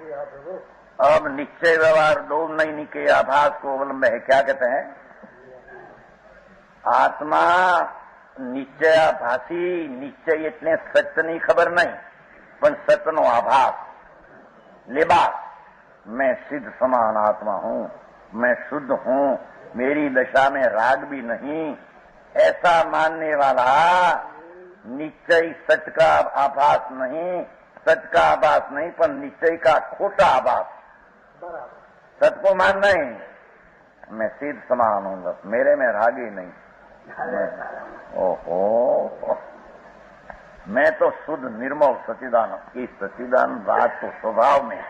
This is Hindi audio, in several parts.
अब निश्चय व्यवहार दो नहीं के आभास को अवलंब है। क्या कहते हैं? आत्मा निश्चयाभासी, निश्चय इतने सत्यनी खबर नहीं, पण सत्यनो आभास लिबास। मैं सिद्ध समान आत्मा हूं, मैं शुद्ध हूं, मेरी दशा में राग भी नहीं, ऐसा मानने वाला निश्चय सत्य का आभास नहीं, सत्य का आभास नहीं, पर निश्चय का खोटा आभास। सत्य को मान नहीं, मैं सिद्ध समान हूं, बस मेरे में राग ही नहीं। ओहो, मैं तो शुद्ध निर्मल सच्चिदानंद। इस सच्चिदानंद राज तो स्वभाव में,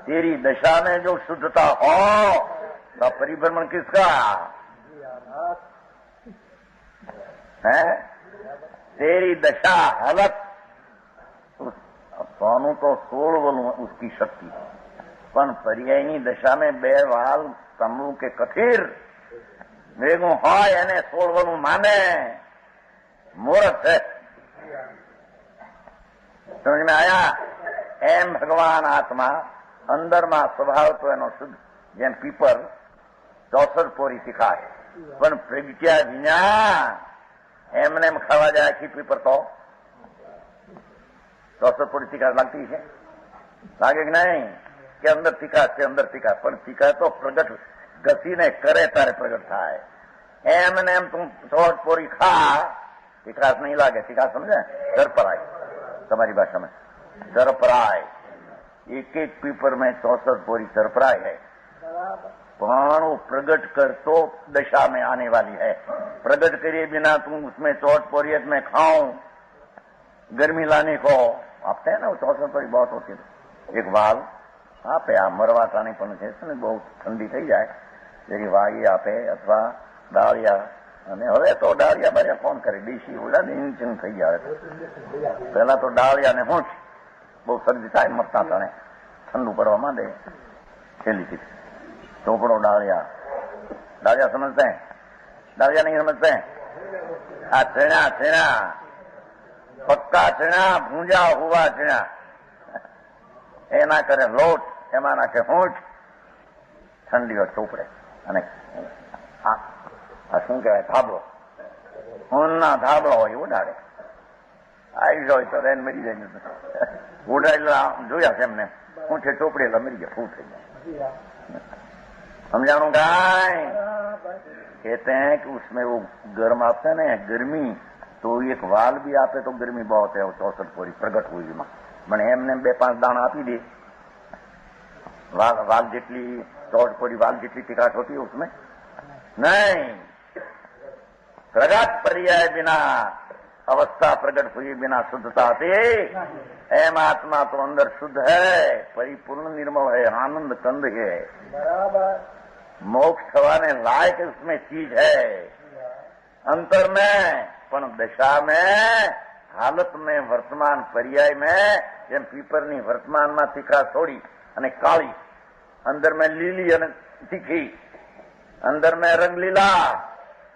तेरी दशा में जो शुद्धता हो तो परिभ्रमण किसका है? तेरी दशा हालत सोनू तो सोल बोलू उसकी शक्ति, पण पर्यायनी दशा में बे वाल तमू के कथीर वेगू होय एने सोलवनु माने मूर्ख है। समझ में आया? एम भगवान आत्मा अंदर में स्वभाव तो एनो शुद्ध, जेम पीपर 64 पोरी શીખાય, પણ પ્રગટ્યા વિના એમને એમ ખાવા જાય આખી પીપર તો 64 પોરી શીખાય લાગતી છે? લાગે કે નહીં? કે અંદર તીખા છે, અંદર તીખા, પણ તીખા તો પ્રગટ ઘસીને કરે તારે પ્રગટ થાય। એમને એમ તું 64 પોરી ખા, તીખાસ નહીં લાગે। તીખા સમજે? સરપરાય, તમારી ભાષામાં सरपराय। एक एक पीपर में 64 पोरी सरपराय है, पण वो प्रगट कर तो दशा में आने वाली है। प्रगट करे बिना तुम उसमें 64 पोरियत में खाऊं, गर्मी लाने को आपते हैं ना, वो 64 पोरी बहुत होती है। एक वाल आपे आ मरवा टाणी पण છે ને, બહુ ઠંડી થઈ જાય જેથી વાગી આપે અથવા ડાળિયા, અને હવે તો ડાળિયા બાળિયા કોણ કરે? ડીસી ઓલા ઇન્જિન થઈ જાય। પેલા તો ડાળિયા ને હોંચ બહુ શરદી થાય, મરતા તણે ઠંડુ પડવા માંડે, છેલ્લી થી ચોપડો ડાળિયા। ડાળિયા સમજते हैं? ડાળિયા नहीं समझते हैं? आ छेना छेना, पक्का छेना, भूंजा हुआ छेना, एना करे लोट, एमा नाखे होंठ, ठंडी और ચોપડે। અને આ શું કહેવાય? ધાબળો, ઊનના ધાબળો હોય ઉડાડે, આવી જાય તો રેન મરી જાય। ઉડાડેલા જોયા છે એમને, ઊંઠે ચોપડેલા મરી ગયા, ફૂટ થઈ જાય। समझाणु गाय? कहते हैं कि उसमें वो गर्म आपते हैं ना, गर्मी तो एक वाल भी आपे तो गर्मी बहुत है। वो 64 पोरी प्रगट हुई में मन एमने 2-5 दाना आपी दे, वाल जेटली 64 पोरी वाल जेटली टिकाट होती है उसमें नहीं। प्रगट पर्याय बिना, अवस्था प्रकट हुई बिना शुद्धता आती। एम आत्मा तो अंदर शुद्ध है, परिपूर्ण निर्मल है, आनंद कंद है, मोक्ष थवाने लायक उसमें चीज है अंतर में, पण दशा में, हालत में, वर्तमान पर्याय में, जेम पीपरनी वर्तमान में तीखा सोड़ी अने काली, अंदर में लीली अने तीखी, अंदर में रंग लीला,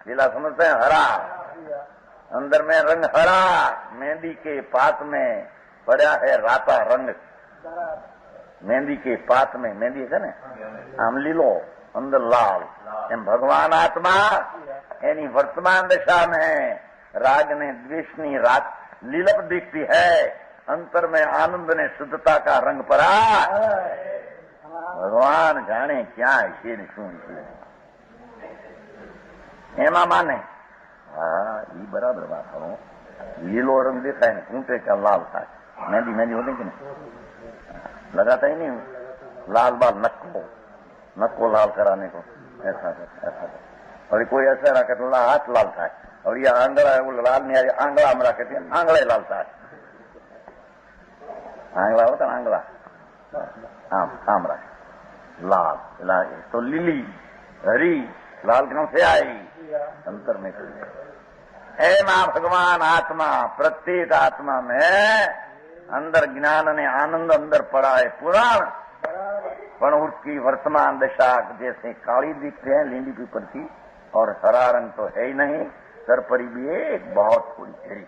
लीला समझते हैं? हरा, अंदर में रंग हरा। मेहंदी के पात में पड़ा है राता रंग, मेहंदी के पात में मेहंदी है ना, आम लीलो अंदर लाल। एम भगवान आत्मा एनी वर्तमान दशा में राग ने द्वेषनी रात लीलप दिखती है, अंतर में आनंद ने शुद्धता का रंग परा। भगवान जाने क्या है શું એમાં માને? हाँ, ये बराबर बात है। लीलो रंग देखाय ने कूटे का लाल था, मेहंदी मेहंदी होती कि नहीं, लगाता ही नहीं लाल बाल, नक्को लाल कराने को, ऐसा ऐसा। और कोई ऐसा रखे तो हाथ लाल था, और ये आंगड़ा वो लाल नहीं, आंगड़ा में रखे थे, आंगड़ा लाल था। आंगड़ा होता ना, आंगड़ा आम रखे लाल, तो लीली हरी लाल कौन से आई? अंतर में है मां भगवान आत्मा। प्रत्येक आत्मा में अंदर ज्ञान ने आनंद अंदर पड़ा है पुराण, पर उसकी वर्तमान दशा जैसे काली दिखते हैं लींडी पीपर की, और हरा रंग तो है ही नहीं। सरपरी भी एक बहुत थोड़ी छेड़ी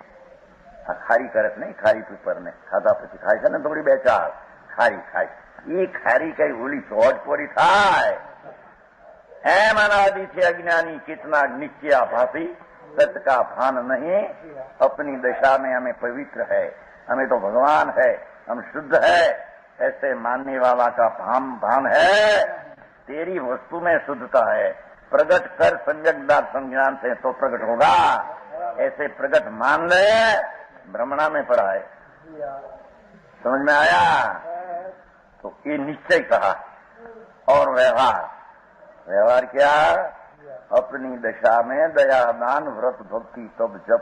खारी करत नहीं, खारी पीपर ने खाधा पी खाई से ना थोड़ी 2-4 खारी खाई, એ ખારી કઈ ઓલી સોજ પૂરી થાય એમ અનાદિથી અજ્ઞાની कितना निश्चया भाषी सत्य का भान नहीं अपनी दशा में हमें पवित्र है हमें तो भगवान है हम शुद्ध है ऐसे मानने वाला का भान है तेरी वस्तु में शुद्धता है प्रकट कर संजगदार संज्ञान से तो प्रकट होगा ऐसे प्रकट मान ले ब्रह्मणा में पड़ा है समझ में आया तो ये निश्चय कहा और व्यवहार क्या अपनी दशा में दया दान व्रत भक्ति तब जप